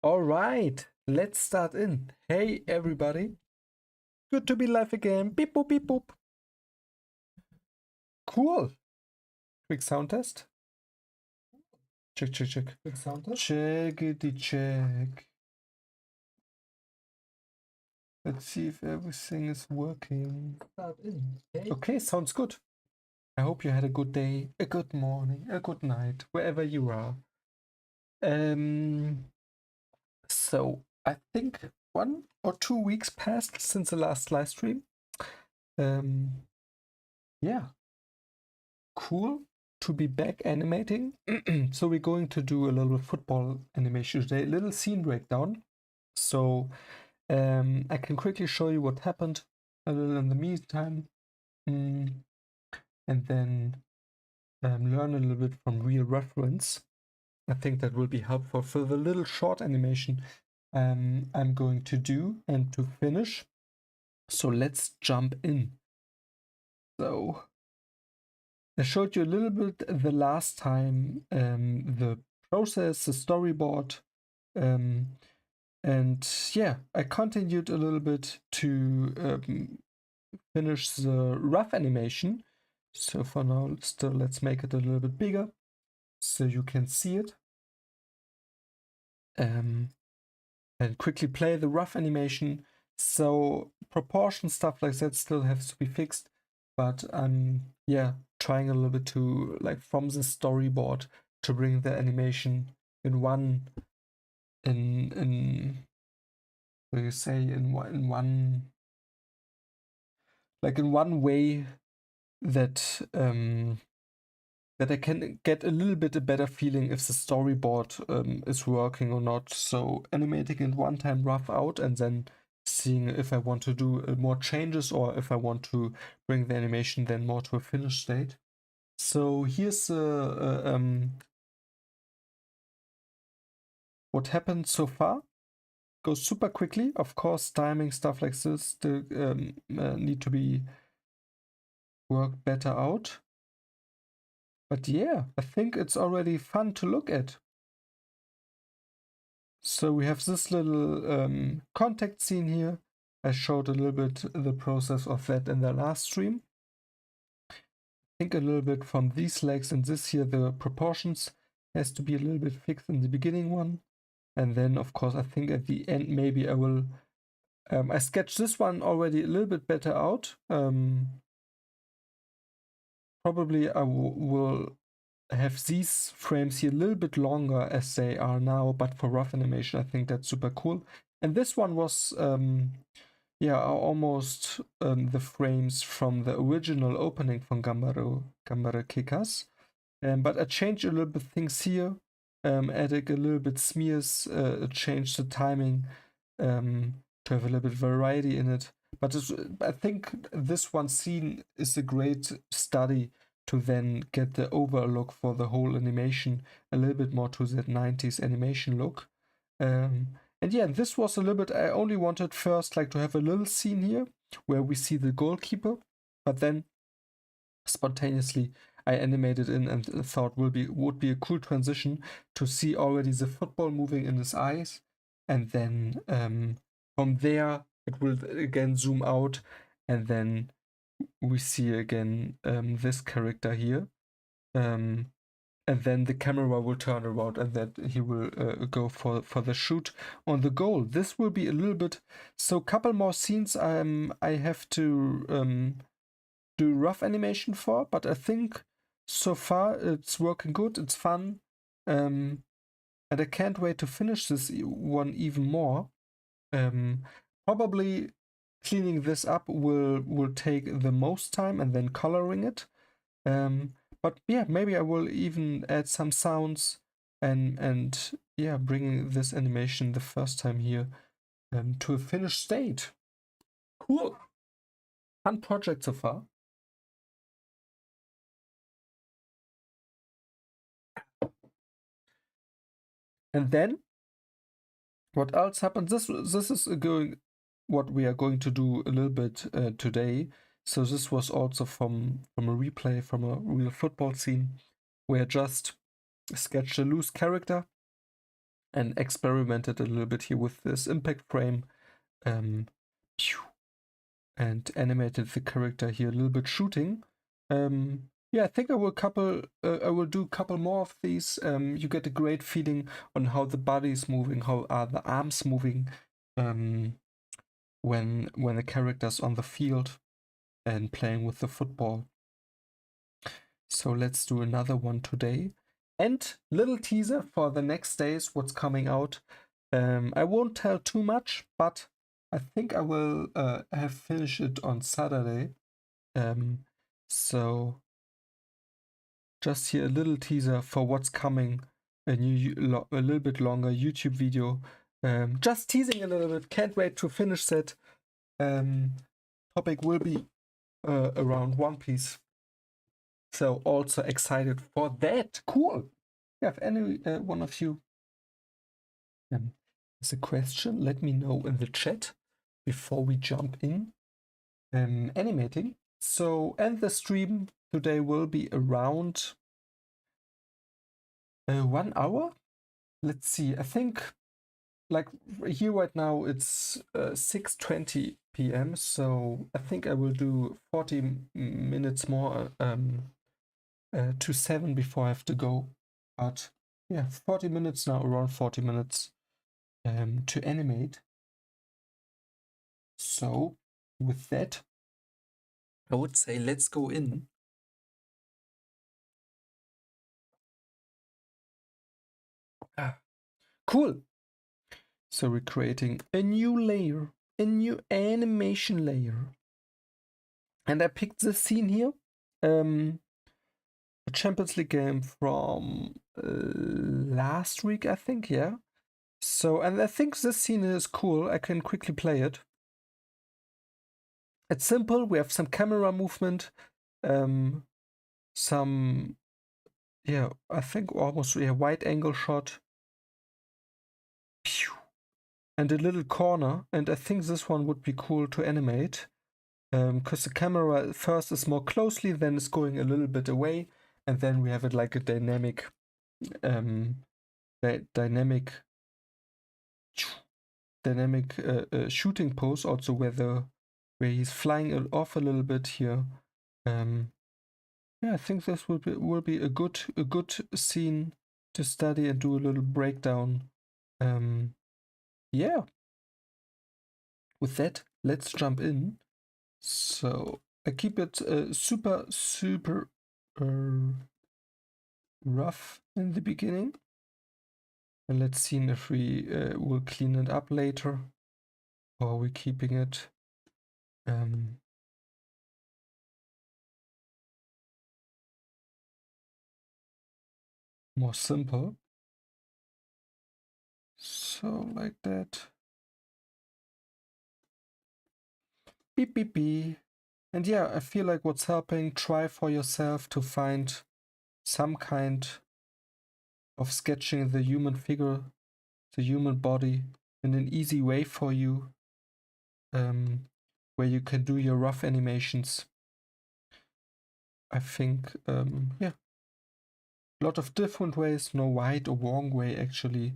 All right, let's start in. Hey, everybody. Good to be live again. Beep, boop, beep, boop. Cool. Quick sound test. Check, check, check. Quick sound test. Checkity check. Let's see if everything is working. Start in. Okay, sounds good. I hope you had a good day, a good morning, a good night, wherever you are. So I think 1 or 2 weeks passed since the last live stream. Yeah, cool to be back animating. So we're going to do a little football animation today, a little scene breakdown. So I can quickly show you what happened a little in the meantime, and then learn a little bit from real reference. I think that will be helpful for the little short animation I'm going to do and to finish. So let's jump in. So I showed you a little bit the last time the process, the storyboard, and yeah, I continued a little bit to finish the rough animation. So for now, still let's make it a little bit bigger so you can see it. And quickly play the rough animation. So proportion stuff like that still has to be fixed, but I'm trying a little bit to from the storyboard to bring the animation in one what do you say, in one in one way that that I can get a little bit a better feeling if the storyboard is working or not. So animating it one time rough out and then seeing if I want to do more changes or if I want to bring the animation then more to a finished state. So here's what happened so far. Goes super quickly. Of course, timing stuff like this still need to be worked better out. But yeah, I think it's already fun to look at. So we have this little contact scene here. I showed a little bit the process of that in the last stream. I think a little bit from these legs and this here, the proportions has to be a little bit fixed in the beginning one. And then, of course, I think at the end, maybe I will... I sketched this one already a little bit better out. Probably I will have these frames here a little bit longer as they are now, but for rough animation, I think that's super cool. And this one was, almost the frames from the original opening from Gambaro Kikas. But I changed a little bit things here, added a little bit smears, changed the timing to have a little bit variety in it. But I think this one scene is a great study to then get the overlook for the whole animation, a little bit more to that 90s animation look. And yeah, this was a little bit, I only wanted first to have a little scene here where we see the goalkeeper, but then spontaneously I animated in and thought would be a cool transition to see already the football moving in his eyes, and then from there it will again zoom out, and then we see again this character here, and then the camera will turn around and that he will go for the shoot on the goal. This will be a little bit, so couple more scenes I have to do rough animation for, but I think so far it's working good, it's fun, and I can't wait to finish this one even more. Probably cleaning this up will take the most time, and then coloring it. But yeah, maybe I will even add some sounds and yeah, bringing this animation the first time here to a finished state. Cool. Fun project so far. And then what else happened? This is what we are going to do a little bit today. So this was also from a replay from a real football scene where I just sketched a loose character and experimented a little bit here with this impact frame, and animated the character here a little bit shooting. Yeah, I think I will do a couple more of these. You get a great feeling on how the body is moving, how are the arms moving, when the character's on the field and playing with the football. So let's do another one today. And little teaser for the next days, what's coming out. I won't tell too much, but I think I will have finished it on Saturday. So just here a little teaser for what's coming, a little bit longer YouTube video. Just teasing a little bit. Can't wait to finish that. Topic will be around One Piece. So also excited for that. Cool. Yeah, if any one of you has a question, let me know in the chat before we jump in. Animating. So, and the stream today will be around 1 hour. Let's see. I think like here right now it's 6:20 p.m. So I think I will do 40 minutes more to 7 before I have to go. But yeah, 40 minutes now, around 40 minutes to animate. So with that, I would say let's go in. Cool. So we're creating a new layer, a new animation layer. And I picked this scene here. A Champions League game from last week, I think, yeah. So, and I think this scene is cool. I can quickly play it. It's simple. We have some camera movement, some, yeah, I think almost a wide angle shot. And a little corner. And I think this one would be cool to animate. Because the camera first is more closely, then it's going a little bit away, and then we have it like a dynamic shooting pose, also where he's flying off a little bit here. Yeah, I think this will be a good scene to study and do a little breakdown. Yeah. With that, let's jump in. So I keep it super rough in the beginning. And let's see if we will clean it up later, or we're keeping it more simple. So like that. Beep beep beep. And yeah, I feel like what's helping, try for yourself to find some kind of sketching the human figure, the human body in an easy way for you, where you can do your rough animations. I think, yeah, a lot of different ways, no right or wrong way actually.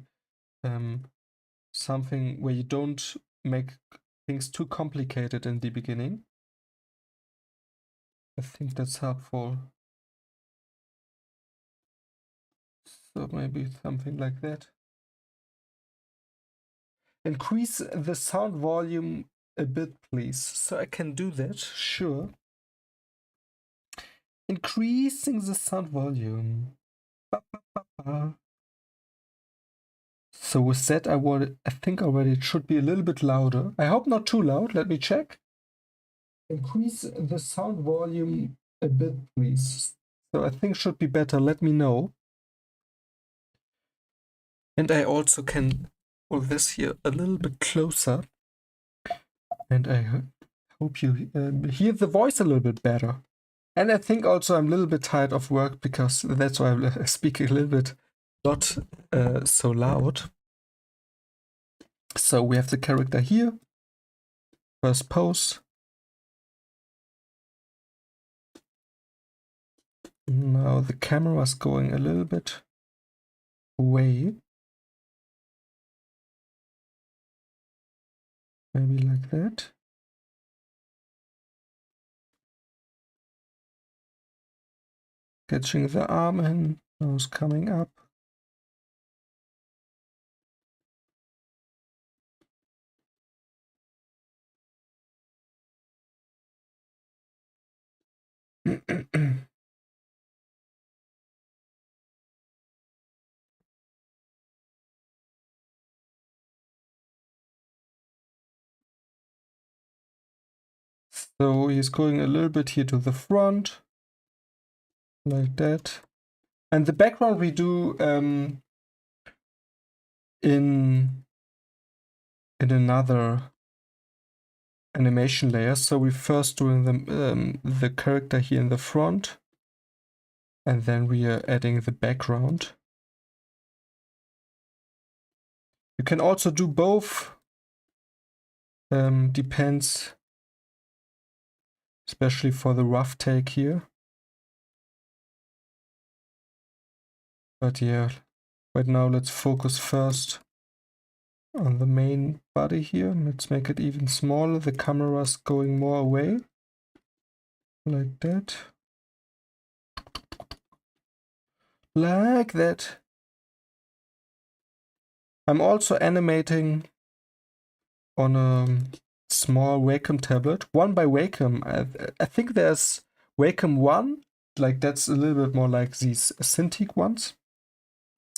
Something where you don't make things too complicated in the beginning. I think that's helpful. So maybe something like that. Increase the sound volume a bit, please. So I can do that, sure. Increasing the sound volume. Ba, ba, ba, ba. So with that, I think already it should be a little bit louder. I hope not too loud. Let me check. Increase the sound volume a bit, please. So I think should be better. Let me know. And I also can pull this here a little bit closer. And I hope you hear the voice a little bit better. And I think also I'm a little bit tired of work, because that's why I'm speaking a little bit not so loud. So we have the character here. First pose. Now the camera is going a little bit away. Maybe like that. Sketching the arm in, nose coming up. So he's going a little bit here to the front, like that. And the background we do in another animation layer. So we're first doing the character here in the front, and then we are adding the background. You can also do both. Depends, especially for the rough take here. But yeah, right now let's focus first on the main body here. Let's make it even smaller. The camera's going more away, like that. Like that. I'm also animating on a small Wacom tablet, one by Wacom. I think there's Wacom 1, like that's a little bit more like these Cintiq ones,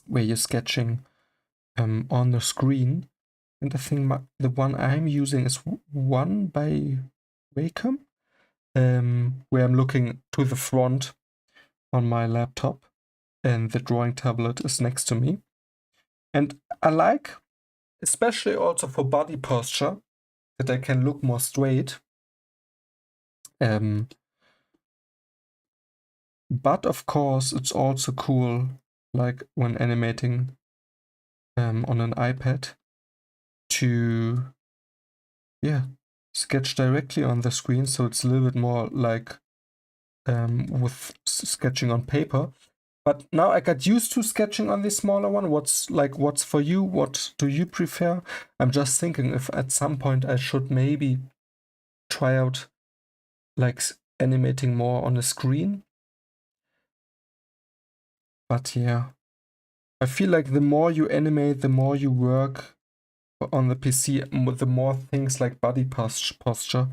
where you're sketching on the screen. And I think the one I'm using is one by Wacom, where I'm looking to the front on my laptop, and the drawing tablet is next to me. And I like, especially also for body posture, that I can look more straight. But of course, it's also cool, like when animating on an iPad, to sketch directly on the screen. So it's a little bit more like with sketching on paper. But now I got used to sketching on the smaller one. What's for you? What do you prefer? I'm just thinking if at some point I should maybe try out like animating more on a screen. But yeah, I feel like the more you animate, the more you work on the PC, the more things like body posture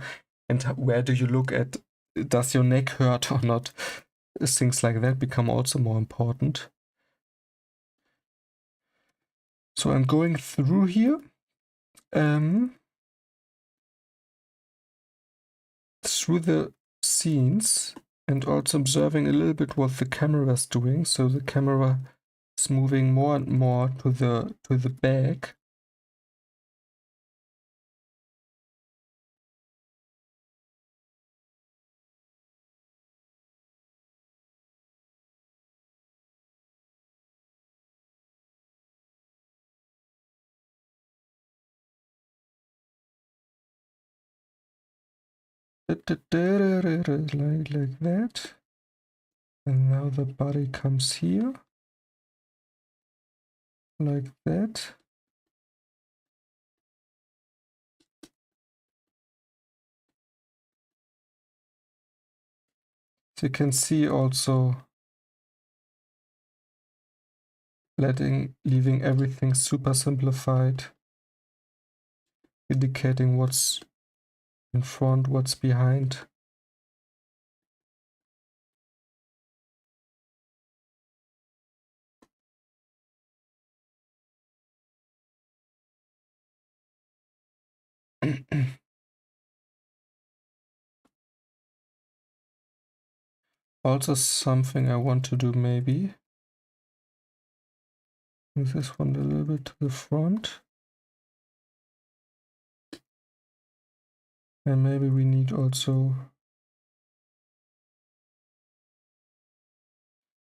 and where do you look at, does your neck hurt or not, things like that become also more important. So I'm going through here, through the scenes, and also observing a little bit what the camera is doing. So the camera is moving more and more to the back. Like that. And now the body comes here. Like that. So you can see also leaving everything super simplified, indicating what's in front, what's behind. Also something I want to do maybe. Move this one a little bit to the front. And maybe we need also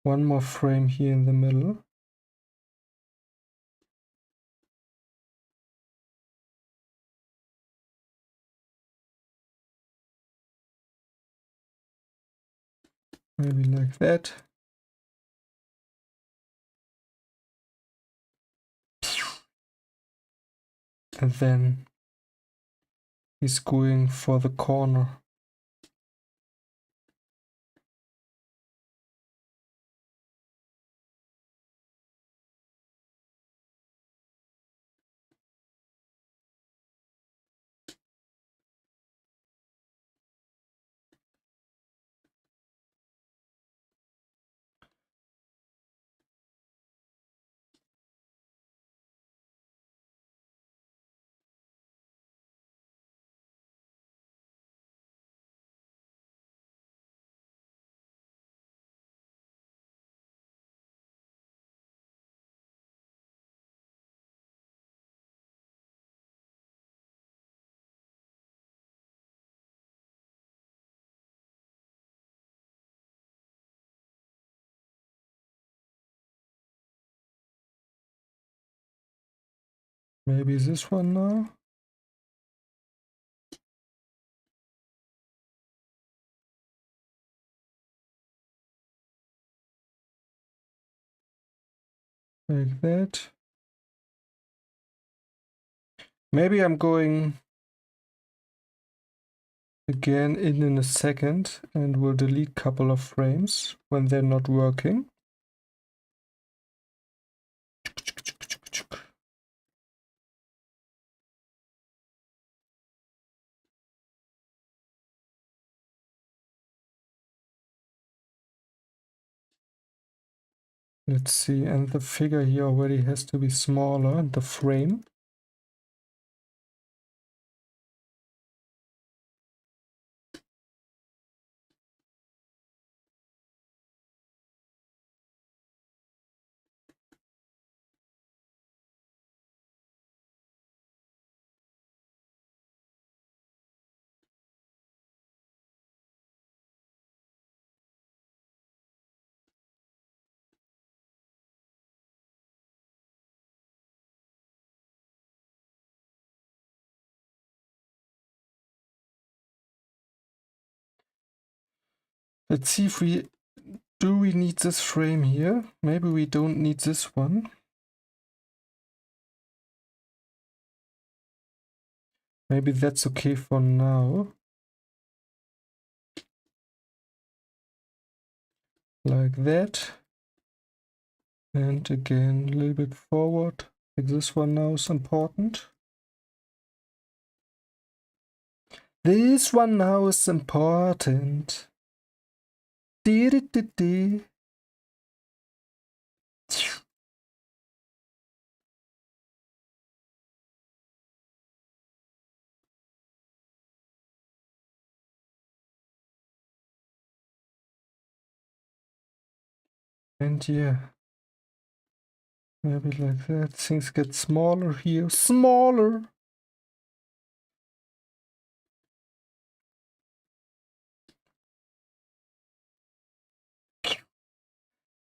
one more frame here in the middle. Maybe like that. And then He's going for the corner. Maybe this one now? Like that. Maybe I'm going again in a second and will delete a couple of frames when they're not working. Let's see, and the figure here already has to be smaller, the frame. Let's see if we need this frame here. Maybe we don't need this one. Maybe that's okay for now. Like that. And again, a little bit forward. Like this one now is important. This one now is important. Dee-dee-dee-dee. And yeah, maybe like that. Things get smaller here. Smaller!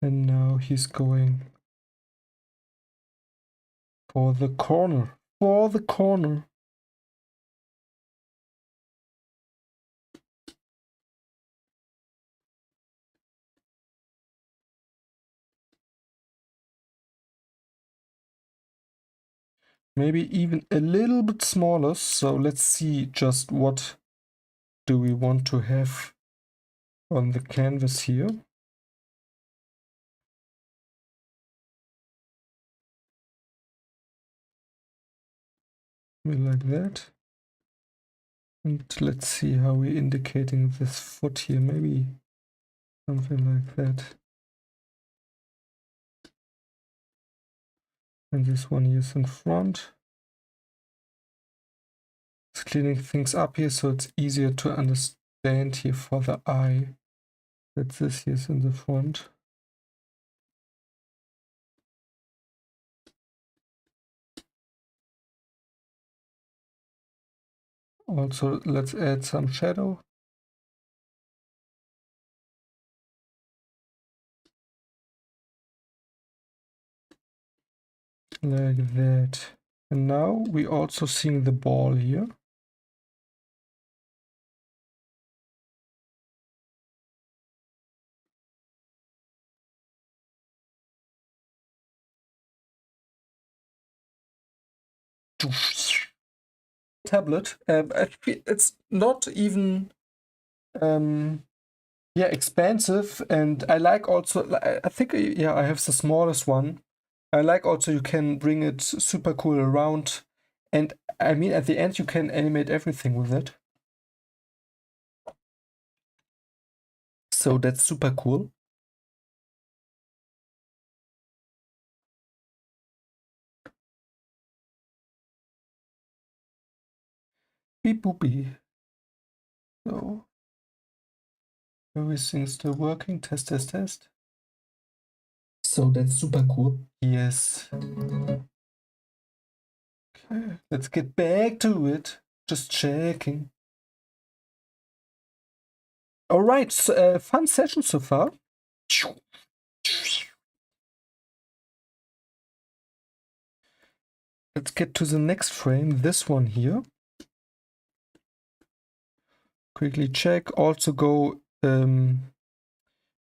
And now he's going for the corner. For the corner. Maybe even a little bit smaller. So let's see just what do we want to have on the canvas here. Like that. And let's see how we're indicating this foot here. Maybe something like that. And this one here is in front. It's cleaning things up here so it's easier to understand here for the eye that this here is in the front. Also, let's add some shadow. Like that. And now we also seeing the ball here. tablet. It's not even expensive, and I like also. I think I have the smallest one. I like also you can bring it super cool around, and I mean at the end you can animate everything with it. So that's super cool. Beep boopy. So everything's still working. Test, test, test. So that's super cool. Yes. Okay, let's get back to it. Just checking. All right, so, fun session so far. Let's get to the next frame, this one here. Quickly check. Also go in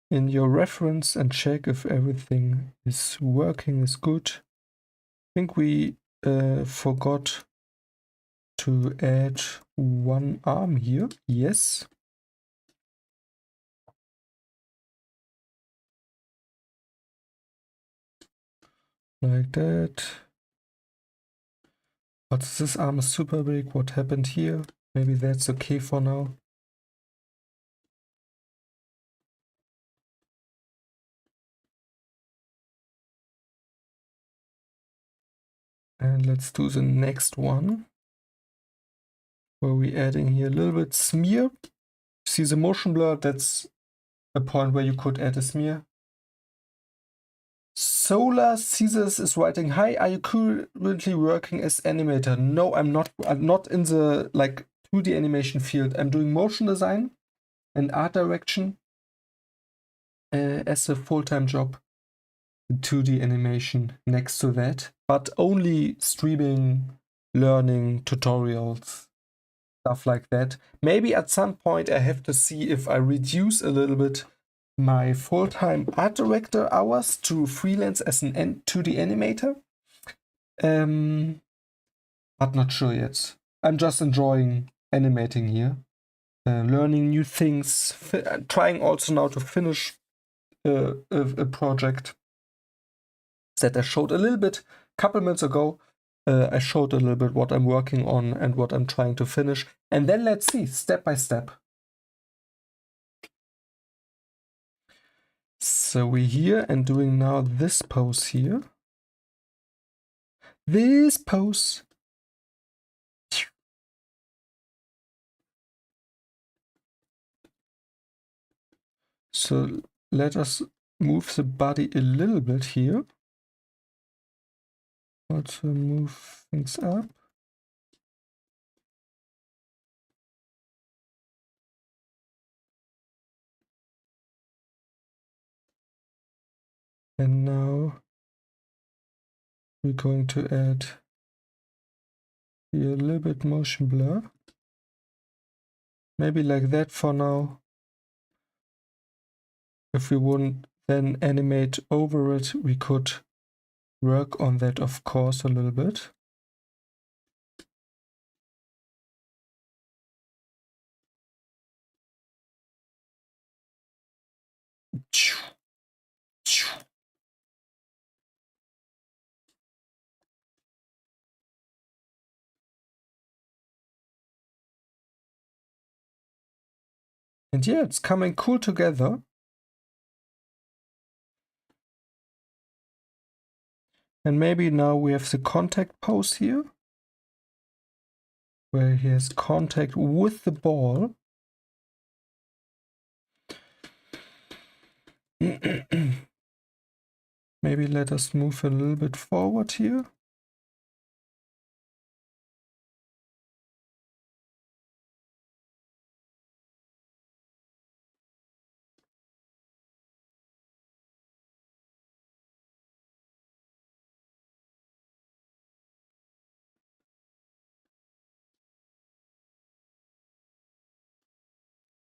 your reference and check if everything is working, is good. I think we forgot to add one arm here. Yes. Like that. But this arm is super big. What happened here? Maybe that's okay for now. And let's do the next one, where we're adding here a little bit smear. See the motion blur? That's a point where you could add a smear. Solar Caesars is writing, "Hi, are you currently working as animator?" No, I'm not. I'm not in the like 2D animation field. I'm doing motion design and art direction as a full-time job. 2D animation next to that, but only streaming, learning, tutorials, stuff like that. Maybe at some point I have to see if I reduce a little bit my full-time art director hours to freelance as an 2D animator. But not sure yet. I'm just enjoying animating here, learning new things, trying also now to finish a project that I showed a little bit a couple minutes ago. I showed a little bit what I'm working on and what I'm trying to finish. And then let's see, step by step. So we're here and doing now this pose here. This pose. So let us move the body a little bit here. Also move things up. And now we're going to add here a little bit motion blur. Maybe like that for now. If we wouldn't then animate over it, we could work on that, of course, a little bit. And yeah, it's coming cool together. And maybe now we have the contact pose here, where he has contact with the ball. Maybe let us move a little bit forward here.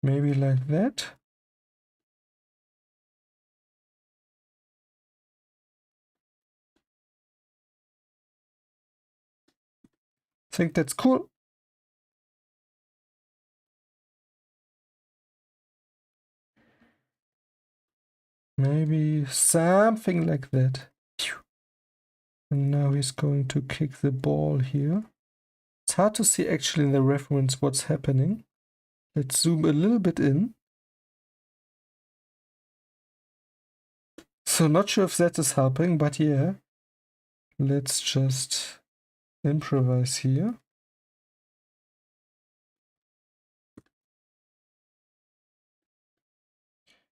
Maybe like that. I think that's cool. Maybe something like that. And now he's going to kick the ball here. It's hard to see actually in the reference what's happening. Let's zoom a little bit in. So not sure if that is helping, but yeah. Let's just improvise here.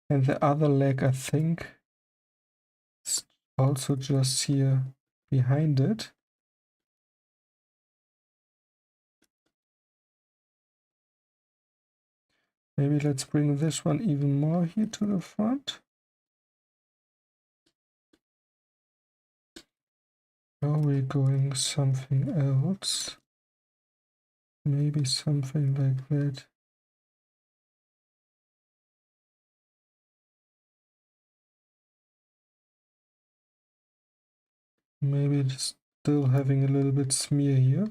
And the other leg, I think, is also just here behind it. Maybe let's bring this one even more here to the front. Now we're going something else. Maybe something like that. Maybe just still having a little bit smear here.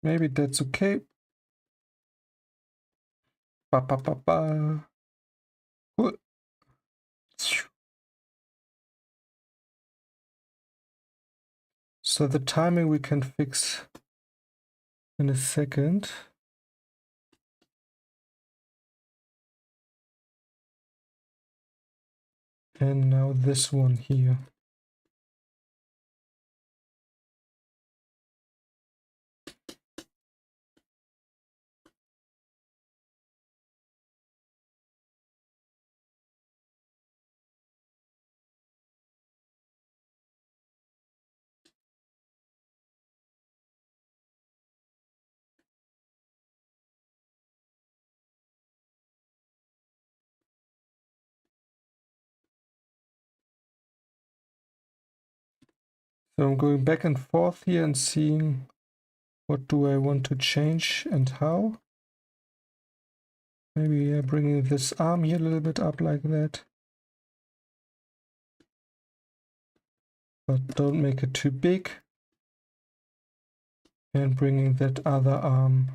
Maybe that's okay. Ba, ba, ba, ba. Cool. So the timing we can fix in a second. And now this one here. So I'm going back and forth here and seeing what do I want to change and how. Maybe bringing this arm here a little bit up like that. But don't make it too big. And bringing that other arm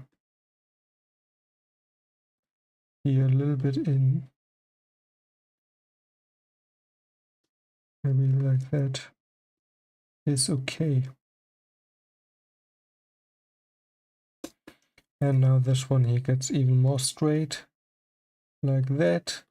here a little bit in. Maybe like that is okay. And now this one here gets even more straight, like that.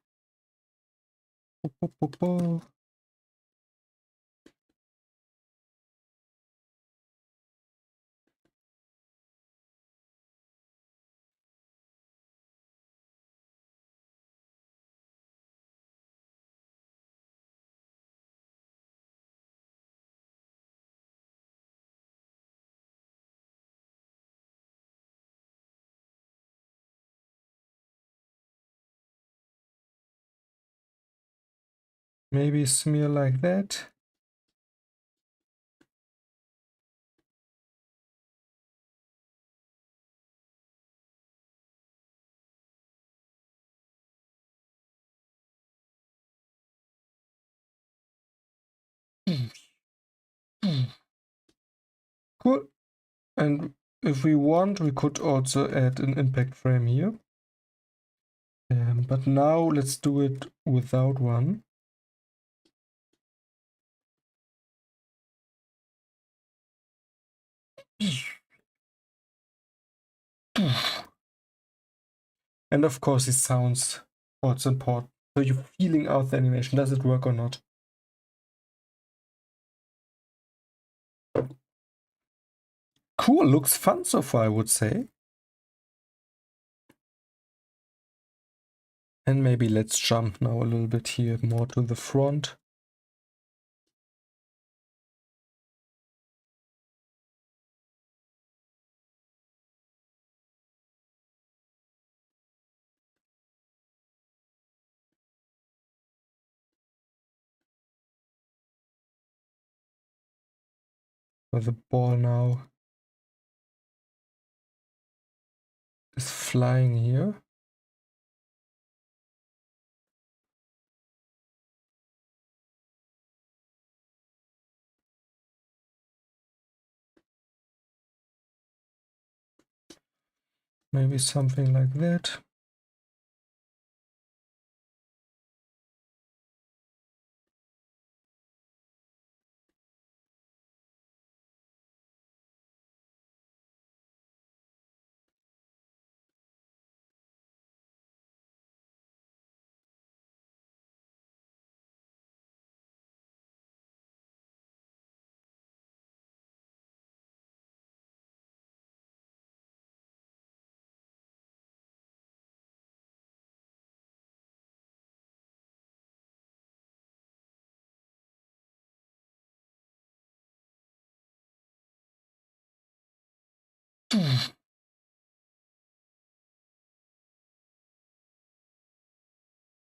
Maybe smear like that. Cool. And if we want, we could also add an impact frame here. But now let's do it without one. And of course, it sounds what's important. So you're feeling out the animation. Does it work or not? Cool. Looks fun so far, I would say. And maybe let's jump now a little bit here more to the front. Where the ball now is flying here. Maybe something like that.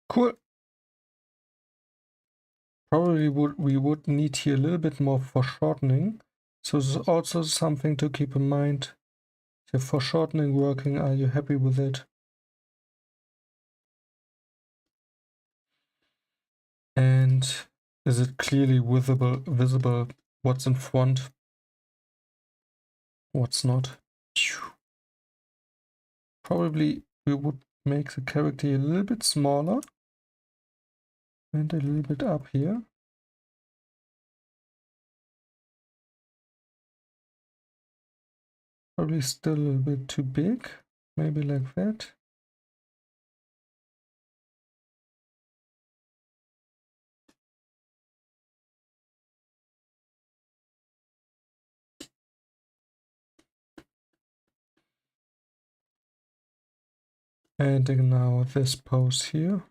Cool. Probably we would need here a little bit more foreshortening. So this is also something to keep in mind. Is your foreshortening working? Are you happy with it? And is it clearly visible what's in front, what's not? Probably we would make the character a little bit smaller and a little bit up here. Probably still a little bit too big, maybe like that. And now this pose here.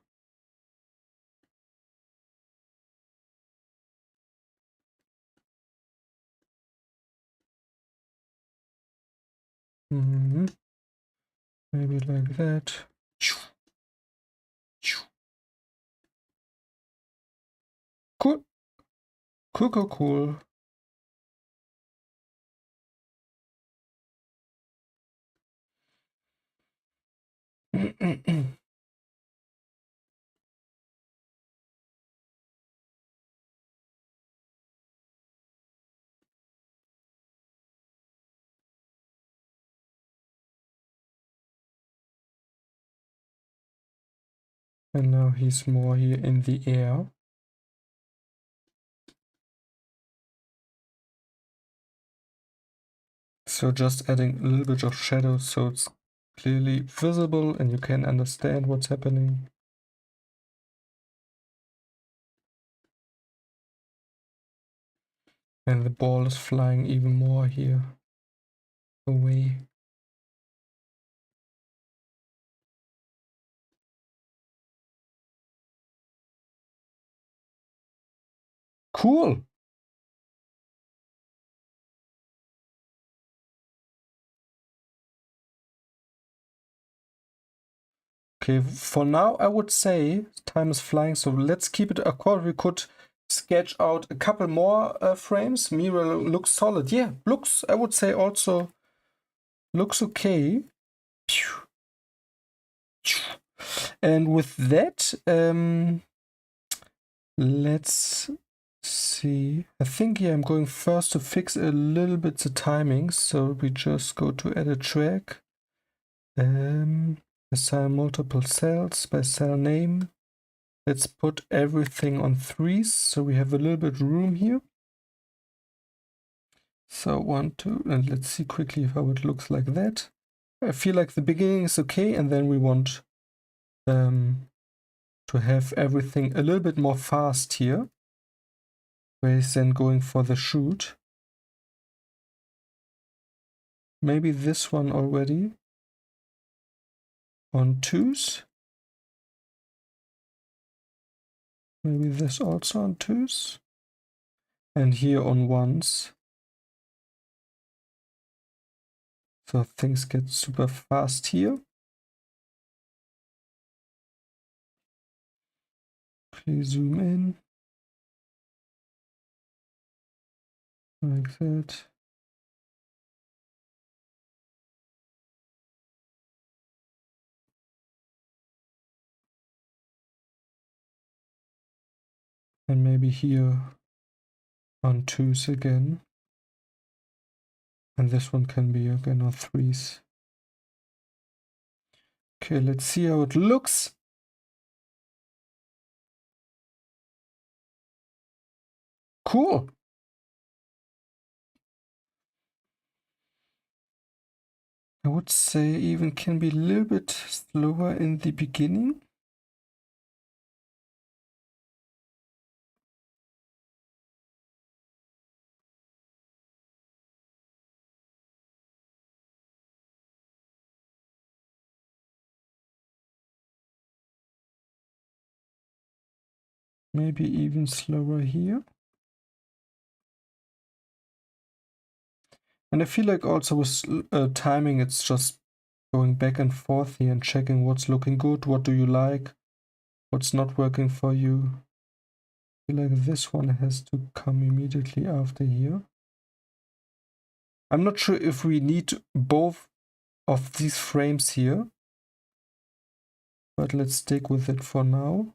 Maybe like that. Cool. Cool. And now he's more here in the air. So just adding a little bit of shadow so it's clearly visible and you can understand what's happening. And the ball is flying even more here away. Cool. Okay, for now I would say time is flying, so let's keep it a quarter. We could sketch out a couple more frames. Mira looks solid. Yeah, looks, I would say also looks okay. And with that, let's see. I think here I'm going first to fix a little bit the timing. So we just go to edit track. Assign multiple cells by cell name. Let's put everything on 3s, so we have a little bit room here. So 1, 2, and let's see quickly how it looks like that. I feel like the beginning is okay, and then we want to have everything a little bit more fast here, where he's then going for the shoot. Maybe this one already on 2s. Maybe this also on 2s. And here on 1s. So things get super fast here. Please zoom in. Like that. And maybe here on 2s again. And this one can be again on 3s. Okay, let's see how it looks. Cool. I would say even can be a little bit slower in the beginning. Maybe even slower here. And I feel like also with timing, it's just going back and forth here and checking what's looking good, what do you like, what's not working for you. I feel like this one has to come immediately after here. I'm not sure if we need both of these frames here, but let's stick with it for now.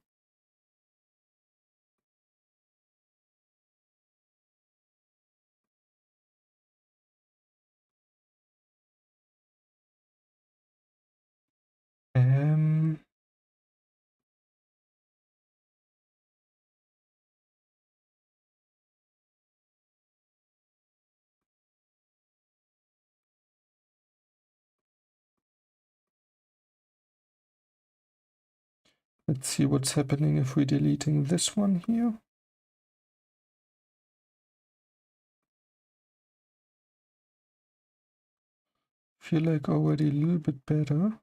Let's see what's happening if we're deleting this one here. Feel like already a little bit better.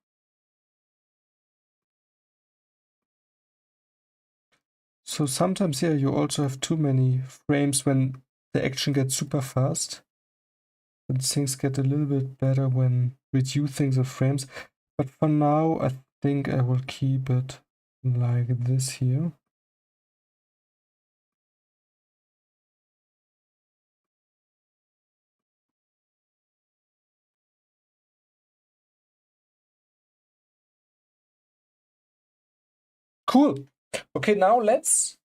So sometimes, yeah, you also have too many frames when the action gets super fast. And things get a little bit better when reducing the frames. But for now, I think I will keep it like this here. Cool. Okay, now let's.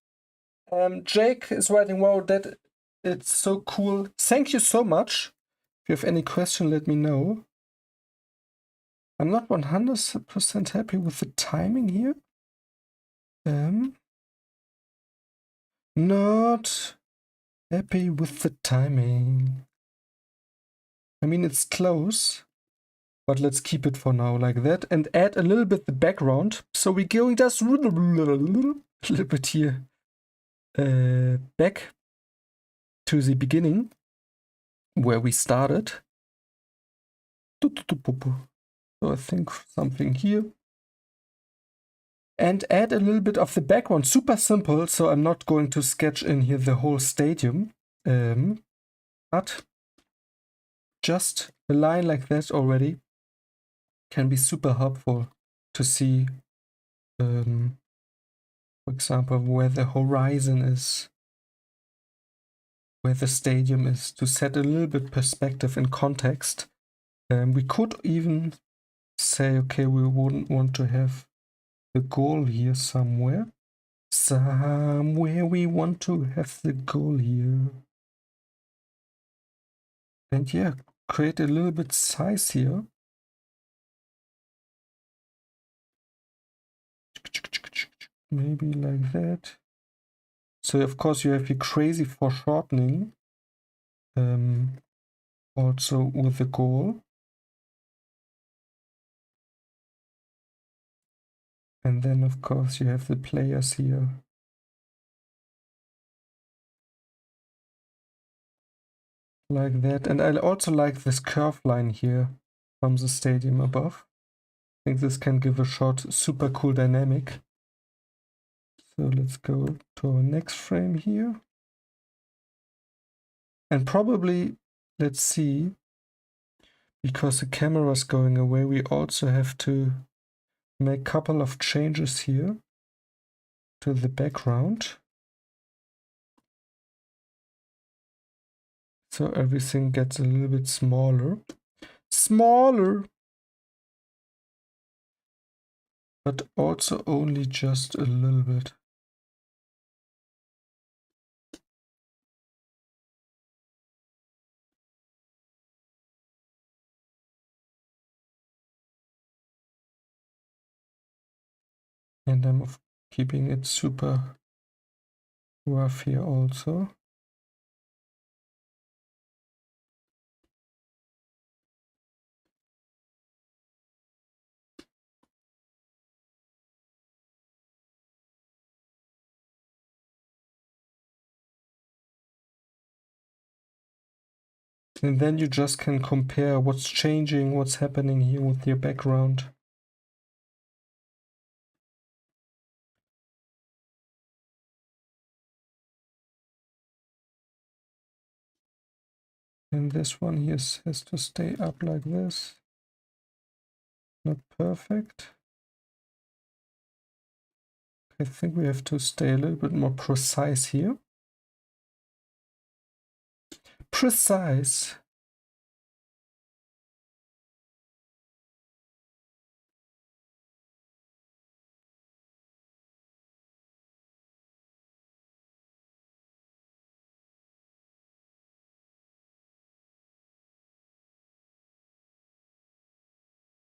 Jake is writing, wow, that it's so cool. Thank you so much. If you have any question, let me know. I'm not 100% happy with the timing here. Not happy with the timing. I mean, it's close, but let's keep it for now like that and add a little bit the background. So we're going just a little bit here back to the beginning where we started. So I think something here. And add a little bit of the background. Super simple, so I'm not going to sketch in here the whole stadium. But just a line like that already can be super helpful to see, for example, where the horizon is, where the stadium is, to set a little bit perspective and context. We could even say, okay, we wouldn't want to have the goal here somewhere. Somewhere we want to have the goal here. And yeah, create a little bit size here. Maybe like that. So of course you have your crazy foreshortening also with the goal. And then of course you have the players here. Like that. And I also like this curve line here from the stadium above. I think this can give a shot super cool dynamic. So let's go to our next frame here. And probably, let's see, because the camera is going away, we also have to make a couple of changes here to the background. So everything gets a little bit smaller. Smaller! But also only just a little bit. And I'm keeping it super rough here also. And then you just can compare what's changing, what's happening here with your background. And this one here has to stay up like this. Not perfect. I think we have to stay a little bit more precise here. Precise.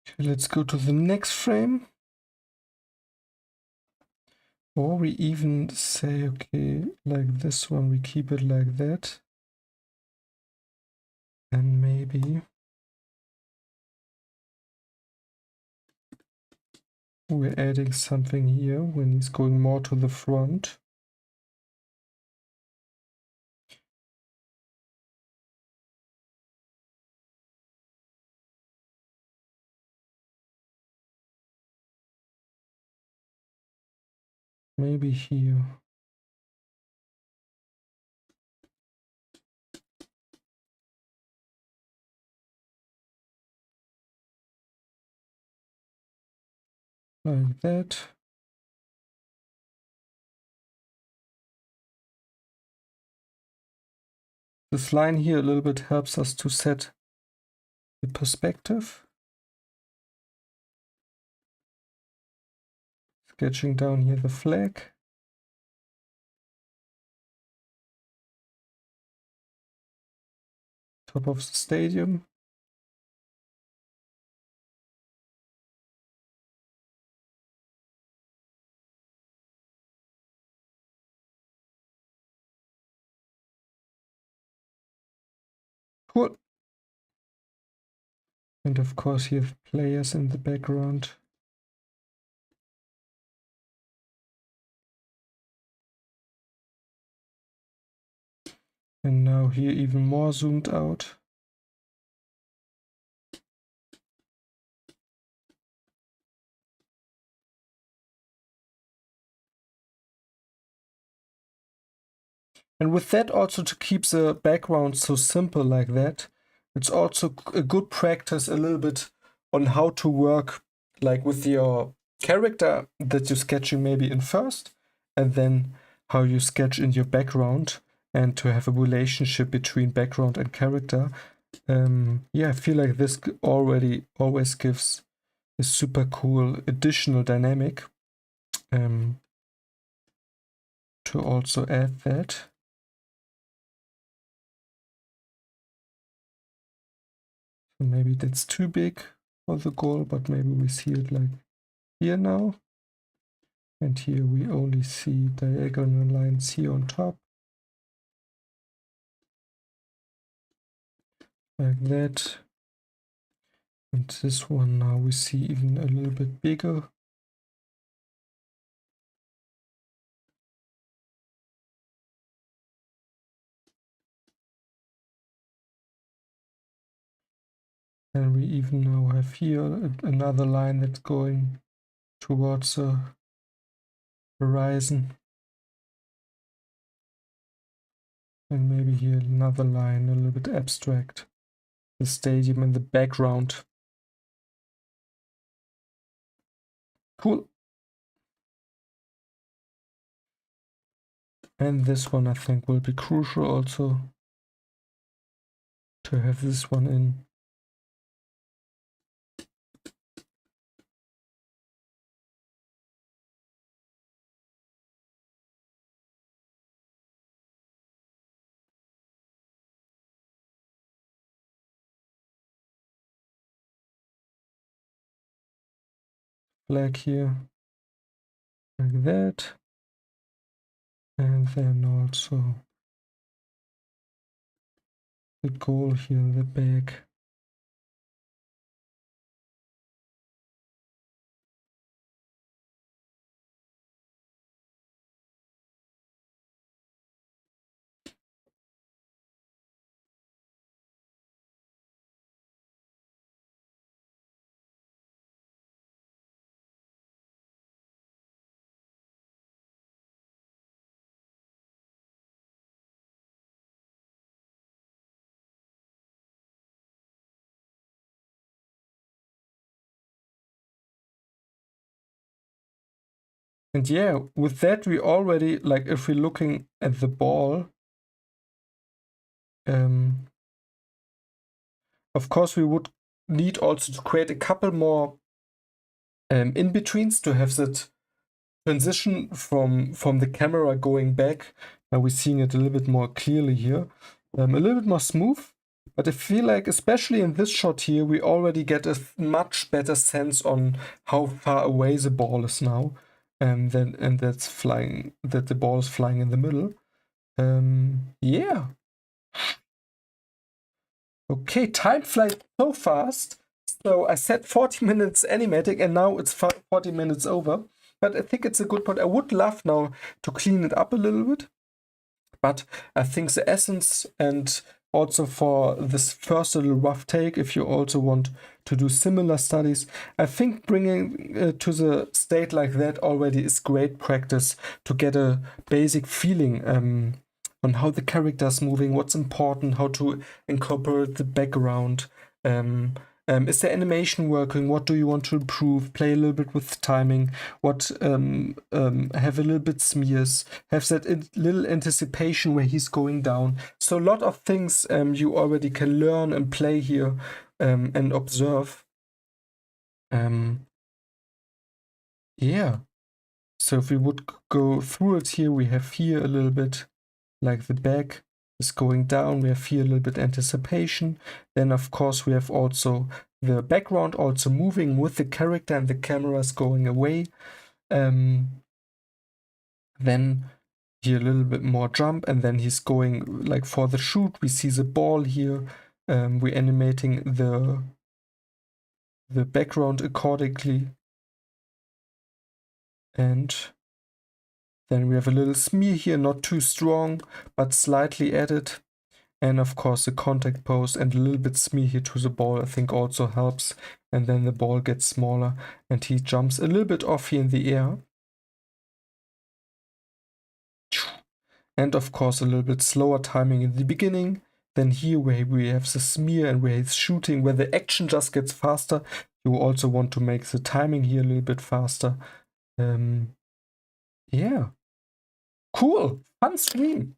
Okay, let's go to the next frame. Or we even say, okay, like this one, we keep it like that. And maybe we're adding something here when he's going more to the front. Maybe here. Like that. This line here a little bit helps us to set the perspective. Sketching down here the flag. Top of the stadium. Cool. And of course you have players in the background. And now here even more zoomed out. And with that also to keep the background so simple like that, it's also a good practice a little bit on how to work like with your character that you're sketching maybe in first, and then how you sketch in your background, and to have a relationship between background and character. Yeah, I feel like this already always gives a super cool additional dynamic to also add that. So maybe that's too big for the goal, but maybe we see it like here now. And here we only see diagonal lines here on top. Like that. And this one now we see even a little bit bigger. And we even now have here another line that's going towards the horizon. And maybe here another line, a little bit abstract. The stadium in the background. Cool. And this one I think will be crucial also to have this one in. Flag here. that. And then also the goal here in the back. And yeah, with that we already, like if we're looking at the ball, of course we would need also to create a couple more in-betweens to have that transition from the camera going back. Now we're seeing it a little bit more clearly here, a little bit more smooth. But I feel like, especially in this shot here, we already get a much better sense on how far away the ball is now, and that's flying. That the ball is flying in the middle. Yeah. Okay, time flies so fast. So I said 40 minutes animatic, and now it's 40 minutes over. But I think it's a good point. I would love now to clean it up a little bit. But I think the essence, and also for this first little rough take, if you also want to do similar studies, I think bringing it to the state like that already is great practice to get a basic feeling on how the character is moving, what's important, how to incorporate the background. Is the animation working? What do you want to improve? Play a little bit with timing. What have a little bit smears. Have that little anticipation where he's going down. So a lot of things you already can learn and play here and observe. Yeah. So if we would go through it here, we have here a little bit like the back is going down. We have here a little bit anticipation. Then of course we have also the background also moving with the character and the camera is going away. Then here a little bit more jump, and then he's going like for the shoot. We see the ball here. We're animating the background accordingly. And then we have a little smear here, not too strong, but slightly added. And of course the contact pose and a little bit smear here to the ball I think also helps. And then the ball gets smaller and he jumps a little bit off here in the air. And of course a little bit slower timing in the beginning. Then here where we have the smear and where he's shooting, where the action just gets faster. You also want to make the timing here a little bit faster. Yeah. Cool. Fun stream.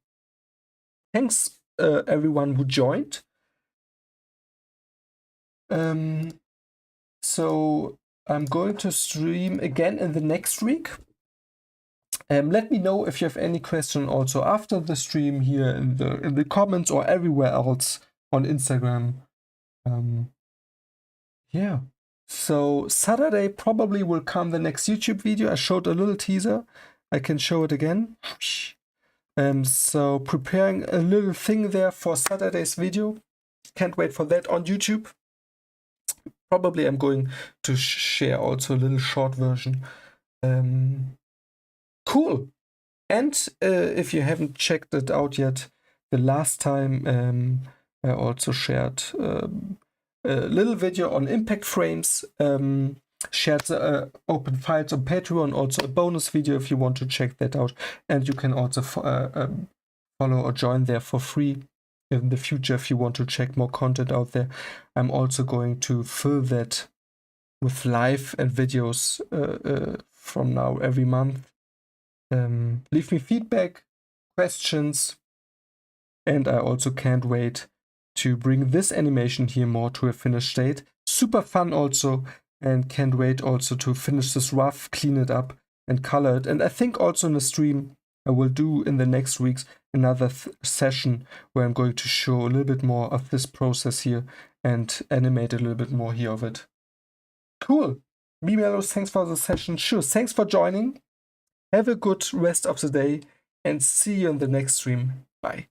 Thanks everyone who joined. So I'm going to stream again in the next week. Let me know if you have any question also after the stream here in the comments or everywhere else on Instagram. Yeah. So Saturday probably will come the next YouTube video. I showed a little teaser. I can show it again. So preparing a little thing there for Saturday's video. Can't wait for that on YouTube. Probably I'm going to share also a little short version. Cool. And if you haven't checked it out yet, the last time I also shared a little video on impact frames, shared the open files on Patreon, also a bonus video if you want to check that out. And you can also follow or join there for free in the future if you want to check more content out there. I'm also going to fill that with live and videos from now every month. Leave me feedback, questions, and I also can't wait to bring this animation here more to a finished state. Super fun also, and can't wait also to finish this rough, clean it up, and color it. And I think also in the stream I will do in the next weeks another session where I'm going to show a little bit more of this process here and animate a little bit more here of it. Cool. Me Mellows, thanks for the session. Sure, thanks for joining. Have a good rest of the day and see you in the next stream. Bye.